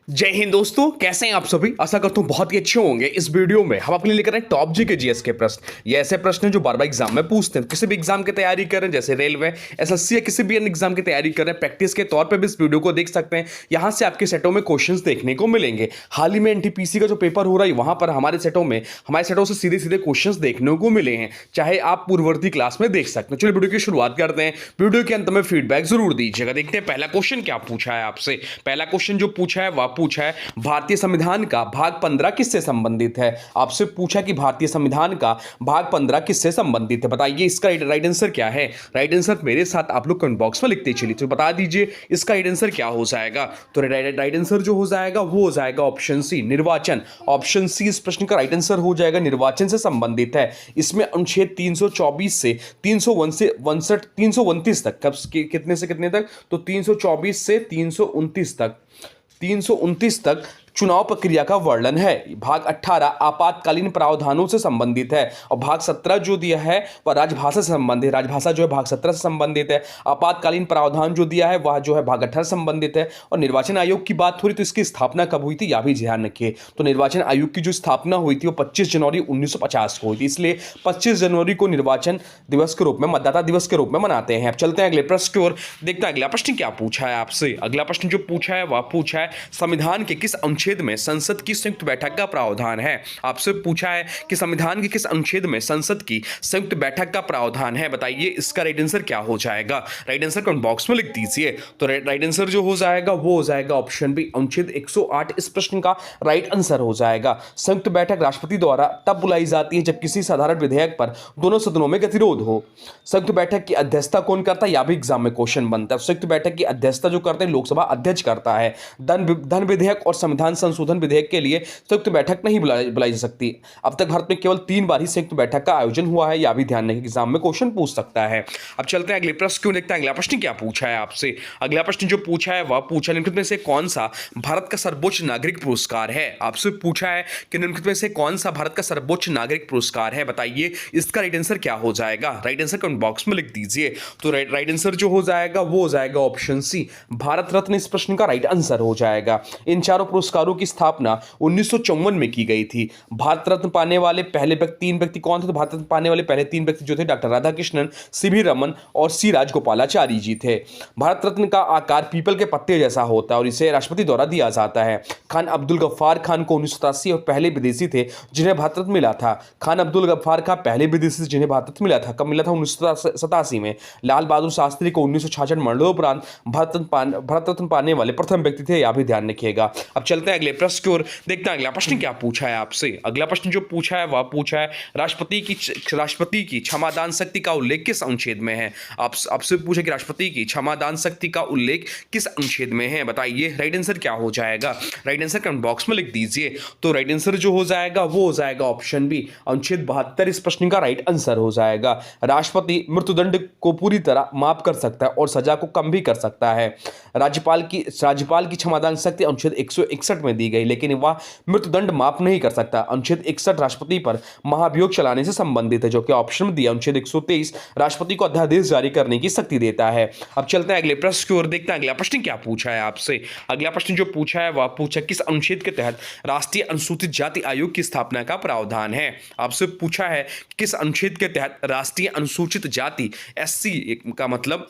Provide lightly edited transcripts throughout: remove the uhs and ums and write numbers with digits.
जय हिंद दोस्तों, कैसे हैं आप सभी। आशा करता हूं बहुत ही अच्छे होंगे। इस वीडियो में हम अपने लेकर आए टॉप जी के जीएस के प्रश्न। ये ऐसे प्रश्न हैं जो बार बार एग्जाम में पूछते हैं। किसी भी एग्जाम की तैयारी करें, जैसे रेलवे, एसएससी या किसी भी अन्य एग्जाम की तैयारी करें, प्रैक्टिस के तौर पर भी इस वीडियो को देख सकते हैं। यहां से आपके सेटों में क्वेश्चन देखने को मिलेंगे। हाल ही में एनटीपीसी का जो पेपर हो रहा है, वहां पर हमारे सेटों से सीधे सीधे क्वेश्चन देखने को मिले हैं, चाहे आप पूर्ववर्ती क्लास में देख सकते हैं। चलिए वीडियो की शुरुआत करते हैं। वीडियो के अंत में फीडबैक जरूर दीजिएगा। देखते हैं पहला क्वेश्चन क्या पूछा है आपसे। पहला क्वेश्चन जो पूछा है वह पूछा है भारतीय संविधान का भाग 15 किससे संबंधित है। आपसे पूछा कि भारतीय संविधान का भाग 15 किससे संबंधित है। बताइए इसका राइट आंसर क्या है। राइट आंसर मेरे साथ आप लोग कमेंट बॉक्स में लिखते चलिए, तो बता दीजिए इसका राइट आंसर क्या हो जाएगा। तो राइट आंसर जो हो जाएगा वो हो जाएगा ऑप्शन सी, निर्वाचन। ऑप्शन सी इस प्रश्न का राइट आंसर हो जाएगा, निर्वाचन से संबंधित है। इसमें अनुच्छेद 324 से 329 तक, कब कितने से कितने तक, तो 324 से 329 तक चुनाव प्रक्रिया का वर्णन है। भाग 18 आपातकालीन प्रावधानों से संबंधित है, और भाग 17 जो दिया है वह राजभाषा से संबंधित, राजभाषा जो है भाग 17 से संबंधित है। आपातकालीन प्रावधान जो दिया है वह जो है भाग 18 से संबंधित है। और निर्वाचन आयोग की बात हो रही तो इसकी स्थापना कब हुई थी, यह भी ध्यान रखिए। तो निर्वाचन आयोग की जो स्थापना हुई थी वो 25 जनवरी 1950 को हुई थी, इसलिए 25 जनवरी को निर्वाचन दिवस के रूप में, मतदाता दिवस के रूप में मनाते हैं। अब चलते हैं अगले प्रश्न की ओर, देखते हैं अगला प्रश्न क्या पूछा है आपसे। अगला प्रश्न जो पूछा है वह पूछा है संविधान के किस अनुच्छेद में संसद की संयुक्त बैठक का प्रावधान है। आपसे पूछा है कि संविधान के किस अनुच्छेद में संसद की संयुक्त बैठक का प्रावधान है। बताइए इसका राइट आंसर क्या हो जाएगा। राइट आंसर कमेंट बॉक्स में लिख दीजिए। तो राइट आंसर जो हो जाएगा वो हो जाएगा ऑप्शन बी, अनुच्छेद 108 इस प्रश्न का राइट आंसर हो जाएगा। संयुक्त बैठक राष्ट्रपति द्वारा तब बुलाई जाती है जब किसी साधारण विधेयक पर दोनों सदनों में गतिरोध हो। संयुक्त बैठक की अध्यक्षता कौन करता है, यह भी एग्जाम में क्वेश्चन बनता है। संयुक्त बैठक की अध्यक्षता जो करते हैं लोकसभा अध्यक्ष करता है। धन विधेयक और संविधान संशोधन विधेयक के लिए संयुक्त बैठक नहीं बुलाई जा सकती। अब तक भारत में केवल 3 बार ही संयुक्त बैठक का आयोजन हुआ है, यह भी ध्यान रखिए, एग्जाम में क्वेश्चन पूछ सकता है। अब चलते हैं अगले प्रश्न क्यों, देखते हैं अगला प्रश्न क्या पूछा है आपसे। अगला प्रश्न जो पूछा है वह पूछा निम्नलिखित में से कौन सा भारत का सर्वोच्च नागरिक पुरस्कार है। आपसे पूछा है कि निम्नलिखित में से कौन सा भारत का सर्वोच्च नागरिक पुरस्कार है। बताइए इसका राइट आंसर क्या हो जाएगा। राइट आंसर कमेंट बॉक्स में लिख दीजिए। तो राइट आंसर जो हो जाएगा वो हो जाएगा ऑप्शन सी, भारत रत्न इस प्रश्न का राइट आंसर हो जाएगा। इन चारों पुरस्कारों की स्थापना 1954 में की गई थी। भारत रत्न पाने वाले पहले 3 व्यक्ति कौन थे, तो भारत रत्न पाने वाले पहले 3 व्यक्ति जो थे डॉक्टर राधाकृष्णन, सीवी रमन और सी राजगोपालाचारी जी थे। भारत रत्न का आकार पीपल के पत्ते जैसा होता है और इसे राष्ट्रपति द्वारा दिया जाता है। खान अब्दुल गफ्फार खान को 1987 और पहले विदेशी थे जिन्हें भारत रत्न मिला था। खान अब्दुल गफ्फार खान पहले विदेशी जिन्हें भारत रत्न मिला था, कब मिला था, 1987 में। लाल बहादुर शास्त्री को 1966 मरणोपरांत भारत रत्न पाने वाले प्रथम व्यक्ति थे, यह भी ध्यान रखिएगा। अब चलते हैं अगले प्रश्न की ओर, देखते हैं अगला प्रश्न क्या पूछा है आपसे। अगला प्रश्न जो पूछा है वह पूछा है राष्ट्रपति की क्षमादान शक्ति का उल्लेख किस अनुच्छेद में है। आपसे पूछा कि राष्ट्रपति की क्षमादान शक्ति का उल्लेख किस अनुच्छेद में है। बताइए राइट आंसर क्या हो जाएगा। राइट आंसर कमेंट बॉक्स में लिख दीजिए। तो राइट आंसर जो हो जाएगा वो हो जाएगा ऑप्शन बी, अनुच्छेद 72 इस प्रश्न का राइट आंसर हो जाएगा। राष्ट्रपति मृत्युदंड को पूरी तरह माफ कर सकता है और सजा को कम भी कर सकता है। राज्यपाल की क्षमादान शक्ति अनुच्छेद 161 में दी गई, लेकिन वह मृत्युदंड माफ नहीं कर सकता। अनुच्छेद 61 राष्ट्रपति पर महाभियोग चलाने से संबंधित है, जो कि ऑप्शन में दिया। अनुच्छेद 123 राष्ट्रपति को अध्यादेश जारी करने की शक्ति देता है। अब चलते हैं अगले प्रश्न की ओर, देखते हैं अगला प्रश्न क्या पूछा है आपसे। अगला प्रश्न जो पूछा है वह पूछा किस अनुच्छेद के तहत राष्ट्रीय अनुसूचित जाति आयोग की स्थापना का प्रावधान है। आपसे पूछा है किस अनुच्छेद के तहत राष्ट्रीय अनुसूचित जाति एससी का मतलब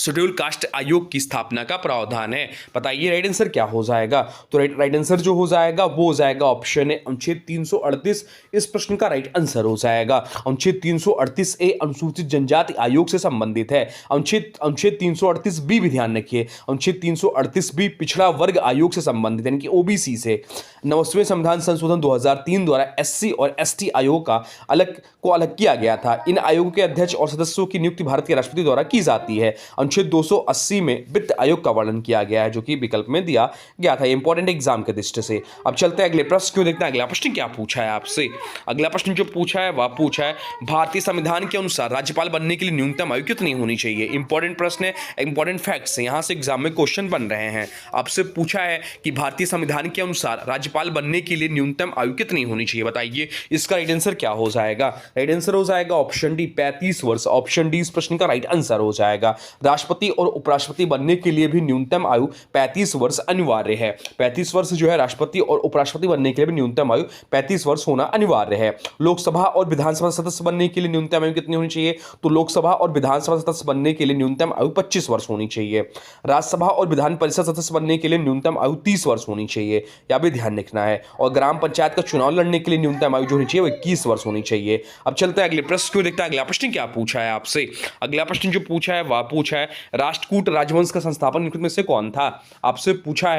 शेड्यूल कास्ट आयोग की स्थापना का प्रावधान है। बताइए राइट आंसर क्या हो जाएगा। तो राइट आंसर जो हो जाएगा वो हो जाएगा ऑप्शन ए, अनुच्छेद 338 इस प्रश्न का राइट आंसर हो जाएगा। अनुच्छेद 338 ए अनुसूचित जनजाति आयोग से संबंधित है। अनुच्छेद 338 बी भी ध्यान रखिए, अनुच्छेद 338 बी पिछड़ा वर्ग आयोग से संबंधित यानी कि ओबीसी से। 90वें संविधान संशोधन 2003 द्वारा एससी और एसटी आयोग का अलग किया गया था। इन आयोगों के अध्यक्ष और सदस्यों की नियुक्ति भारत के राष्ट्रपति द्वारा की जाती है। अनुच्छेद 280 में वित्त आयोग का वर्णन किया गया है, जो कि विकल्प में दिया गया था इंपॉर्टेंट एग्जाम के दृष्टि से। अब चलते हैं अगले प्रश्न क्यों, देखते हैं अगला प्रश्न क्या पूछा है आपसे। अगला प्रश्न जो पूछा है वह पूछा है भारतीय संविधान के अनुसार राज्यपाल बनने के लिए न्यूनतम आयु कितनी होनी चाहिए। इंपॉर्टेंट प्रश्न है, इंपॉर्टेंट फैक्ट्स यहां से एग्जाम में क्वेश्चन बन रहे हैं। आपसे पूछा है कि भारतीय संविधान के अनुसार राज्यपाल बनने के लिए न्यूनतम आयु कितनी होनी चाहिए। बताइए इसका राइट आंसर क्या हो जाएगा। राइट आंसर हो जाएगा ऑप्शन डी, 35 वर्ष। ऑप्शन डी इस प्रश्न का राइट आंसर हो जाएगा। राष्ट्रपति और उपराष्ट्रपति बनने के लिए भी न्यूनतम आयु 35 वर्ष अनिवार्य है। 35 वर्ष जो है राष्ट्रपति और उपराष्ट्रपति बनने के लिए भी न्यूनतम आयु 35 वर्ष होना अनिवार्य है। लोकसभा और विधानसभा सदस्य बनने के लिए न्यूनतम आयु कितनी होनी चाहिए? तो लोकसभा और विधानसभा सदस्य बनने के लिए न्यूनतम आयु 25 वर्ष होनी चाहिए। राज्यसभा और विधान परिषद सदस्य बनने के लिए न्यूनतम आयु 30 वर्ष होनी चाहिए, यह भी ध्यान रखना है। और ग्राम पंचायत का चुनाव लड़ने के लिए न्यूनतम आयु जो होनी चाहिए वो 21 वर्ष होनी चाहिए। अब चलते हैं अगले प्रश्न को देखते हैं। अगला प्रश्न क्या पूछा है आपसे? अगला प्रश्न जो पूछा है वह पूछा है राष्ट्रकूट राजवंश का संस्थापक निम्नलिखित में से कौन था? आपसे पूछा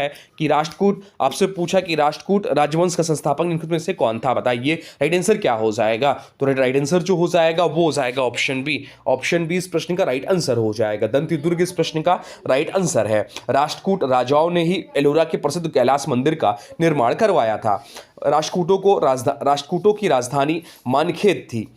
कि राष्ट्रकूट राजवंश का संस्थापक निम्नलिखित में से कौन था? बताइए राइट आंसर क्या हो जाएगा? तो राइट आंसर जो हो जाएगा वो हो जाएगा ऑप्शन बी। ऑप्शन बी इस प्रश्न का राइट आंसर हो जाएगा। दंती दुर्ग इस प्रश्न का राइट आंसर है। राष्ट्रकूट राजाओं ने ही एलोरा के प्रसिद्ध कैलाश मंदिर का निर्माण करवाया था। राष्ट्रकूटों की राजधानी मानखेत थी।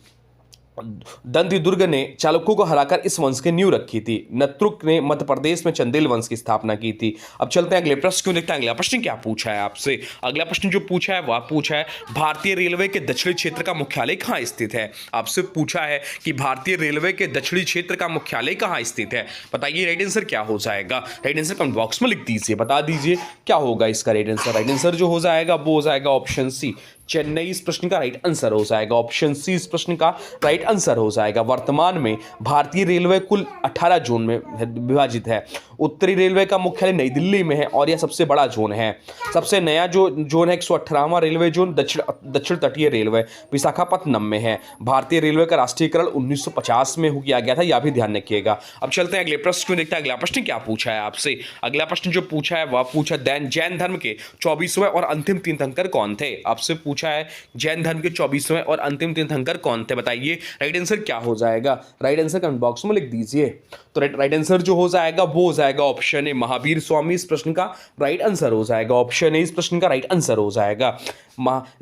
दंती दुर्ग ने चालुक्यों को हराकर इस वंश की नींव रखी थी। नत्रुक ने मध्य प्रदेश में चंदेल वंश की स्थापना की थी। अब चलते हैं अगले प्रश्न को देखते हैं। अगला प्रश्न क्या पूछा है आपसे? अगला प्रश्न जो पूछा है वह पूछा है भारतीय रेलवे के दक्षिणी क्षेत्र का मुख्यालय कहाँ स्थित है? आपसे पूछा है कि भारतीय रेलवे के दक्षिणी क्षेत्र का मुख्यालय कहाँ स्थित है? बताइए राइट आंसर क्या हो जाएगा? राइट आंसर कमेंट बॉक्स में लिख दीजिए, बता दीजिए क्या होगा इसका राइट आंसर। राइट आंसर जो हो जाएगा वो हो जाएगा ऑप्शन सी, चेन्नई इस प्रश्न का राइट आंसर हो जाएगा। ऑप्शन सी इस प्रश्न का राइट आंसर हो जाएगा। वर्तमान में भारतीय रेलवे कुल 18 जोन में विभाजित है। उत्तरी रेलवे का मुख्यालय नई दिल्ली में है और यह सबसे बड़ा जोन है। सबसे नया जो जोन है 118वां रेलवे जोन दक्षिण तटीय रेलवे विशाखापत्तनम में है। भारतीय रेलवे का राष्ट्रीयकरण 1950 में किया गया था, यह भी ध्यान रखिएगा। अब चलते हैं अगले प्रश्न को देखते हैं। अगला प्रश्न क्या पूछा है आपसे? अगला प्रश्न जो पूछा है वह पूछा जैन धर्म के 24वें और अंतिम तीर्थंकर कौन थे? आपसे पूछा है जैन धर्म के 24वें और अंतिम तीर्थंकर कौन थे? बताइए राइट आंसर क्या हो जाएगा? राइट आंसर कमेंट बॉक्स में लिख दीजिए। तो राइट आंसर जो हो जाएगा वो हो जाएगा ऑप्शन ए, महावीर स्वामी इस प्रश्न का राइट आंसर हो जाएगा। ऑप्शन ए इस प्रश्न का राइट आंसर हो जाएगा।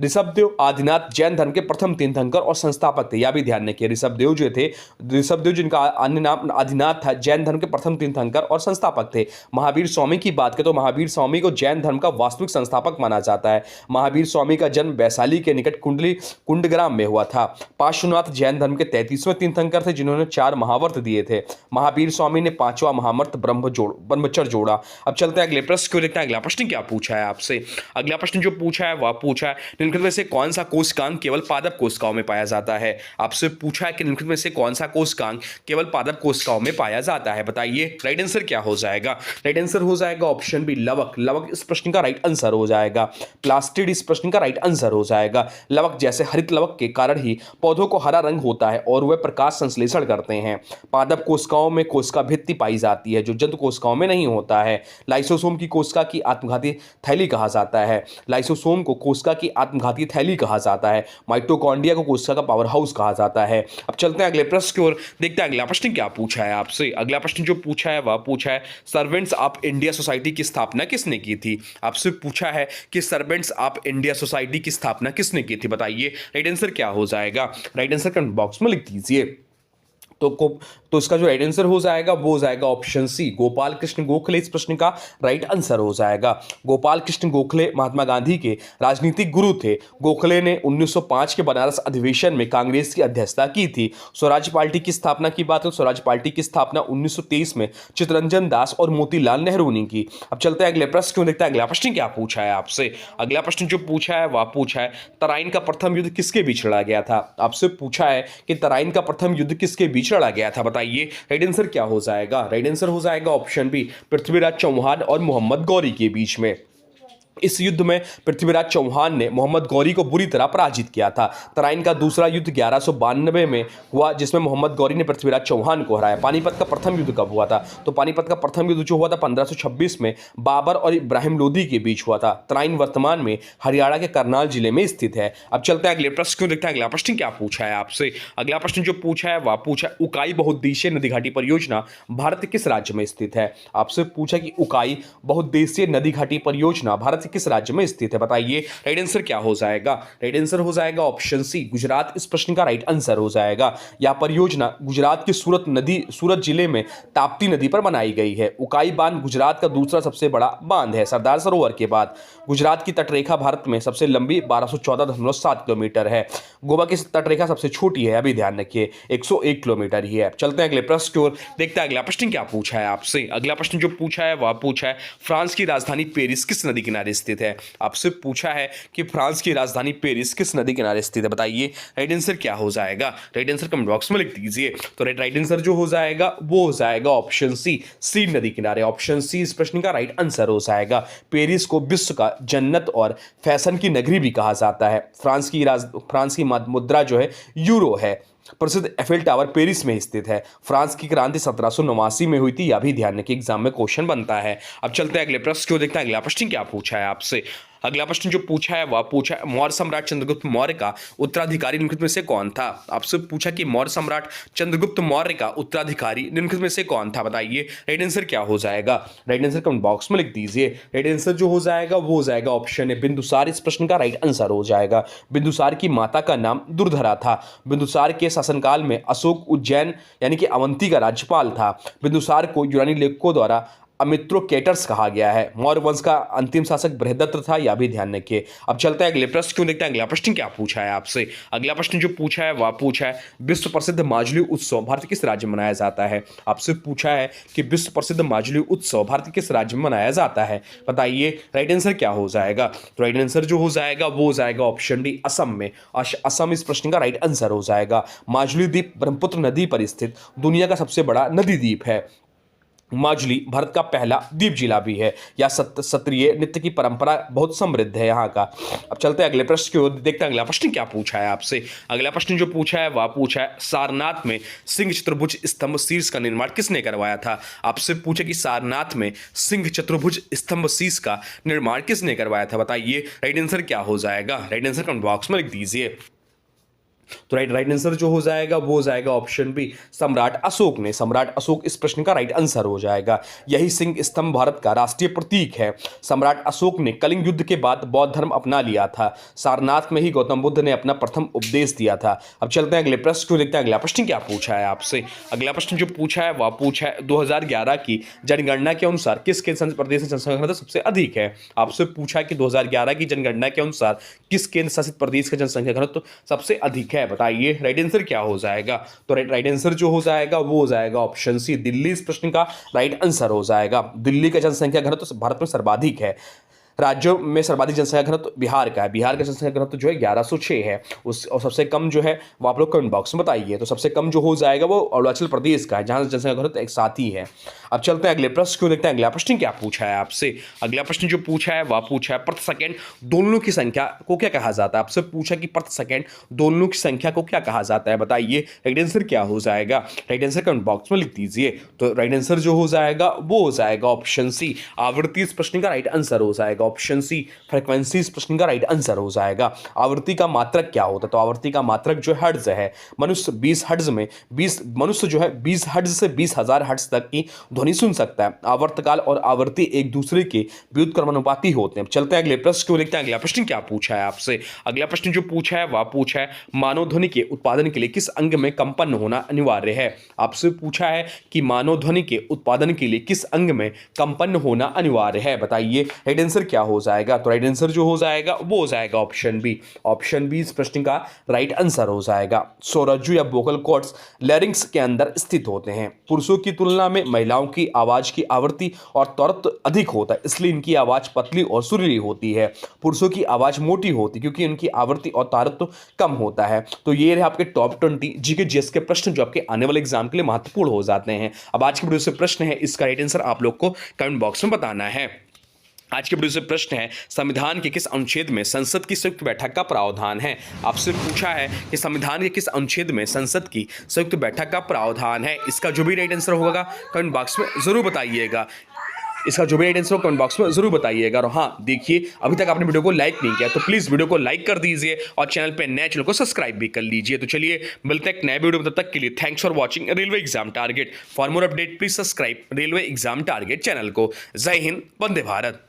ऋषभदेव आदिनाथ जैन धर्म के प्रथम तीर्थंकर और संस्थापक थे, यह भी ध्यान रखिए। ऋषभदेव जिनका अन्य नाम आदिनाथ था, जैन धर्म के प्रथम तीर्थंकर और संस्थापक थे। महावीर स्वामी की बात करें तो महावीर स्वामी को जैन धर्म का वास्तविक संस्थापक माना जाता है। महावीर स्वामी का जन्म वैशाली के निकट कुंडग्राम में हुआ था। पार्श्वनाथ जैन धर्म के 33वें तीर्थंकर थे जिन्होंने 4 महावर्त दिए थे। महावीर स्वामी ने 5वां महावर्त ब्रह्मचर्य जोड़ा। अब चलते हैं अगले प्रश्न को देखते हैं। अगला प्रश्न क्या पूछा है आपसे? अगला प्रश्न जो पूछा है वह पूछा है निम्नलिखित में से कौन सा कोशिकांग केवल पादप कोशिकाओं में पाया जाता है? आपसे पूछा है कि निम्नलिखित में से कौन सा कोशिकांग केवल पादप कोशिकाओं में पाया जाता है? बताइए राइट आंसर क्या हो जाएगा? राइट आंसर हो जाएगा ऑप्शन बी, लवक। लवक इस प्रश्न का राइट आंसर हो जाएगा। प्लास्टिड इस प्रश्न का राइट आंसर हो जाएगा। लवक जैसे हरित लवक के कारण ही पौधों को हरा रंग होता है और वे प्रकाश संश्लेषण करते हैं। पादप कोशिकाओं में कोशिका भित्ति पाई जाती है जो जंतु कोशिकाओं में नहीं होता है। लाइसोसोम की कोशिका की आत्मघाती थैली कहा जाता है। लाइसोसोम को कोशिका की आत्मघाती थैली कहा जाता है। माइटोकॉन्ड्रिया को कोशिका का पावर हाउस कहा जाता है। अब चलते हैं अगले प्रश्न की ओर, देखते हैं अगला प्रश्न क्या पूछा है आपसे। अगला प्रश्न जो पूछा है वह पूछा है सर्वेंट्स ऑफ इंडिया सोसाइटी की स्थापना किसने की थी? आपसे पूछा है कि सर्वेंट्स ऑफ इंडिया सोसाइटी की स्थापना किसने की थी? बताइए राइट आंसर क्या हो जाएगा? राइट आंसर कमेंट बॉक्स में लिख दीजिए। तो इसका जो राइट आंसर हो जाएगा वो हो जाएगा ऑप्शन सी, गोपाल कृष्ण गोखले इस प्रश्न का राइट आंसर हो जाएगा। गोपाल कृष्ण गोखले महात्मा गांधी के राजनीतिक गुरु थे। गोखले ने 1905 के बनारस अधिवेशन में कांग्रेस की अध्यक्षता की थी। स्वराज पार्टी की स्थापना की बात है, स्वराज पार्टी की स्थापना 1923 में चित्तरंजन दास और मोतीलाल नेहरू ने की। अब चलते हैं अगले प्रश्न को देखते हैं। अगला प्रश्न क्या पूछा है आपसे? अगला प्रश्न जो पूछा है वह पूछा है तराइन का प्रथम युद्ध किसके बीच लड़ा गया था? आपसे पूछा है कि तराइन का प्रथम युद्ध किसके बीच लड़ा गया था? बताइए राइट आंसर क्या हो जाएगा? राइट आंसर हो जाएगा ऑप्शन बी, पृथ्वीराज चौहान और मोहम्मद गौरी के बीच में। इस युद्ध में पृथ्वीराज चौहान ने मोहम्मद गौरी को बुरी तरह पराजित किया था। तराइन का दूसरा युद्ध 1192 में हुआ जिसमें मोहम्मद गौरी ने पृथ्वीराज चौहान को हराया। पानीपत का प्रथम युद्ध कब हुआ था? तो पानीपत का प्रथम युद्ध जो हुआ था 1526 में बाबर और इब्राहिम लोदी के बीच हुआ था। तराइन वर्तमान में हरियाणा के करनाल जिले में स्थित है। अब चलते हैं अगले प्रश्न को देखते हैं। अगला प्रश्न क्या पूछा है आपसे? अगला प्रश्न जो पूछा है वह पूछा उकाई बहुउद्देशीय नदी घाटी परियोजना भारत किस राज्य में स्थित है? आपसे पूछा कि उकाई बहुउद्देशीय नदी घाटी परियोजना भारत भारत के किस राज्य में स्थित है? बताइए राइट आंसर क्या हो जाएगा? राइट आंसर हो जाएगा ऑप्शन सी, गुजरात इस प्रश्न का राइट आंसर हो जाएगा। यह परियोजना गुजरात के सूरत जिले में ताप्ती नदी पर बनाई गई है। उकाई बांध गुजरात का दूसरा सबसे बड़ा बांध है सरदार सरोवर के बाद। गुजरात की तटरेखा भारत में सबसे लंबी 1214.7 किलोमीटर है। गोवा की तटरेखा सबसे छोटी है, अभी ध्यान रखिए 101 किलोमीटर ही है। चलते हैं अगले प्रश्न की ओर, देखते हैं अगला प्रश्न क्या पूछा है आपसे। अगला प्रश्न जो पूछा है वह पूछा है फ्रांस की राजधानी पेरिस किस नदी किनारे स्थित है? आपसे पूछा है कि फ्रांस की राजधानी पेरिस किस नदी किनारे स्थित है? बताइए राइट आंसर क्या हो जाएगा? राइट आंसर कमेंट बॉक्स में लिख दीजिए। तो राइट आंसर जो हो जाएगा वो हो जाएगा ऑप्शन सी, सीन नदी किनारे। ऑप्शन सी इस प्रश्न का राइट आंसर हो जाएगा। पेरिस को विश्व का जन्नत और फैशन की नगरी भी कहा जाता है। फ्रांस की मुद्रा जो है यूरो है। प्रसिद्ध एफिल टावर पेरिस में स्थित है। फ्रांस की क्रांति 1789 में हुई थी, यह भी ध्यान रखिए, एग्जाम में क्वेश्चन बनता है। अब चलते हैं अगले प्रश्न को, देखते हैं अगला प्रश्न क्या पूछा है आपसे। अगला प्रश्न जो पूछा है वह पूछा है मौर्य सम्राट चंद्रगुप्त मौर्य का उत्तराधिकारी निम्नलिखित में से कौन था? आपसे पूछा कि मौर्य सम्राट चंद्रगुप्त मौर्य का उत्तराधिकारी निम्नलिखित में से कौन था? बताइए राइट आंसर क्या हो जाएगा? राइट आंसर कमेंट बॉक्स में लिख दीजिए। राइट आंसर जो हो जाएगा वो हो जाएगा ऑप्शन है बिंदुसार, इस प्रश्न का राइट आंसर हो जाएगा। बिंदुसार की माता का नाम दुर्धरा था। बिंदुसार के शासनकाल में अशोक उज्जैन यानी कि अवंती का राज्यपाल था। बिंदुसार को यूनानी लेखकों द्वारा अमित्रोकेटर्स कहा गया है। मौर्य वंश का अंतिम शासक बृहदत्त था, यह भी ध्यान रखिए। अब चलते हैं अगले प्रश्न क्यों, देखते हैं अगला प्रश्न क्या पूछा है आपसे। अगला प्रश्न जो पूछा है वह पूछा है विश्व प्रसिद्ध माजुली उत्सव भारत किस राज्य में मनाया जाता है? आपसे पूछा है कि विश्व प्रसिद्ध माजुली उत्सव भारत के किस राज्य में मनाया जाता है? बताइए राइट आंसर क्या हो जाएगा? तो राइट आंसर जो हो जाएगा वो हो जाएगा ऑप्शन डी, असम में। असम इस प्रश्न का राइट आंसर हो जाएगा। माजुली द्वीप ब्रह्मपुत्र नदी पर स्थित दुनिया का सबसे बड़ा नदी द्वीप है। माजुली भारत का पहला द्वीप जिला भी है। या सत्रिय नृत्य की परंपरा बहुत समृद्ध है यहाँ का। अब चलते हैं अगले प्रश्न की ओर, देखते हैं अगला प्रश्न क्या पूछा है आपसे। अगला प्रश्न जो पूछा है वह पूछा है सारनाथ में सिंह चतुर्भुज स्तंभ शीर्ष का निर्माण किसने करवाया था? आपसे पूछा कि सारनाथ में सिंह चतुर्भुज स्तंभ शीर्ष का निर्माण किसने करवाया था? बताइए राइट आंसर क्या हो जाएगा? राइट आंसर कमेंट बॉक्स में लिख दीजिए। तो राइट आंसर जो हो जाएगा वो हो जाएगा ऑप्शन बी, सम्राट अशोक ने। सम्राट अशोक इस प्रश्न का राइट आंसर हो जाएगा। यही सिंह स्तंभ भारत का राष्ट्रीय प्रतीक है। सम्राट अशोक ने कलिंग युद्ध के बाद बौद्ध धर्म अपना लिया था। सारनाथ में ही गौतम बुद्ध ने अपना प्रथम उपदेश दिया था। अब चलते हैं अगले प्रश्न को, देखते हैं अगला प्रश्न क्या पूछा है आपसे। अगला प्रश्न जो पूछा है वह पूछा है 2011 की जनगणना के अनुसार किस केंद्र प्रदेश में जनसंख्या सबसे अधिक है? आपसे पूछा कि 2011 की जनगणना के अनुसार किस केंद्र शासित प्रदेश का जनसंख्या घनत्व सबसे अधिक है? बताइए राइट आंसर क्या हो जाएगा? तो राइट आंसर जो हो जाएगा वो हो जाएगा ऑप्शन सी, दिल्ली इस प्रश्न का राइट आंसर हो जाएगा। दिल्ली का जनसंख्या घनत्व भारत में सर्वाधिक है। राज्यों में सर्वाधिक जनसंख्या घनत्व बिहार का है। बिहार का जनसंख्या घनत्व जो है 1106 है। और सबसे कम जो है वो आप लोग कमेंट बॉक्स में बताइए। तो सबसे कम जो हो जाएगा वो अरुणाचल प्रदेश का है, जहां जनसंख्या घनत्व एक साथ ही है। अब चलते हैं अगले प्रश्न को, देखते हैं अगला प्रश्न क्या पूछा है आपसे। अगला प्रश्न जो पूछा है वह पूछा है प्रति सेकंड दोलनों की संख्या को क्या कहा जाता है? आपसे पूछा कि प्रति सेकंड दोलनों की संख्या को क्या कहा जाता है? बताइए राइट आंसर क्या हो जाएगा? राइट आंसर कमेंट बॉक्स में लिख दीजिए। तो राइट आंसर जो हो जाएगा वो हो जाएगा ऑप्शन सी, आवृत्ति इस प्रश्न का राइट आंसर हो जाएगा। ऑप्शन सी, फ्रीक्वेंसी इस प्रश्न का राइट आंसर हो जाएगा। आवृत्ति का मात्रक क्या होता है? तो आवृत्ति का मात्रक जो हर्ट्ज है। मनुष्य 20 हर्ट्ज में 20 हर्ट्ज से 20,000 हर्ट्ज तक की ध्वनि सुन सकता है। आवर्तकाल और आवृत्ति एक दूसरे के व्युत्क्रमानुपाती होते हैं। चलते हैं अगले प्रश्न को, देखते हैं अगला प्रश्न क्या पूछा है आपसे। अगला प्रश्न जो पूछा है वह पूछा है मानव ध्वनि के उत्पादन के लिए किस अंग में कंपन होना अनिवार्य है? आपसे पूछा है कि मानव ध्वनि के उत्पादन के लिए किस अंग में कंपन होना अनिवार्य है? बताइए राइट आंसर क्या हो जाएगा? तो राइट आंसर जो हो जाएगा वो हो जाएगा ऑप्शन बी। ऑप्शन बी इस प्रश्न का राइट आंसर हो जाएगा। स्वरज्जु या वोकल कॉर्ड्स लैरिंक्स के अंदर स्थित होते हैं। पुरुषों की तुलना में महिलाओं की आवाज की आवृत्ति और त्वरत्व अधिक होता है, इसलिए इनकी आवाज पतली और सुरीली होती है। पुरुषों की आवाज मोटी होती है क्योंकि इनकी आवृत्ति और तारत्व कम होता है। तो ये रहे आपके टॉप 20 जीके जीएस के प्रश्न जो आपके आने वाले एग्जाम के लिए महत्वपूर्ण हो जाते हैं। अब आज के वीडियो से प्रश्न है, इसका राइट आंसर आप लोग को कमेंट बॉक्स में बताना है। आज के वीडियो से प्रश्न है संविधान के किस अनुच्छेद में संसद की संयुक्त बैठक का प्रावधान है? आपसे पूछा है कि संविधान के किस अनुच्छेद में संसद की संयुक्त बैठक का प्रावधान है। इसका जो भी राइट आंसर होगा कमेंट बॉक्स में जरूर बताइएगा। इसका जो भी राइट आंसर हो कमेंट बॉक्स में जरूर बताइएगा। और हाँ देखिए, अभी तक आपने वीडियो को लाइक नहीं किया तो प्लीज वीडियो को लाइक कर दीजिए और चैनल पे नए चैनल को सब्सक्राइब भी कर लीजिए। तो चलिए मिलते हैं एक नए वीडियो में, तब तक के लिए thanks for watching railway exam target. For more update please subscribe railway exam target channel को। जय हिंद, वंदे भारत।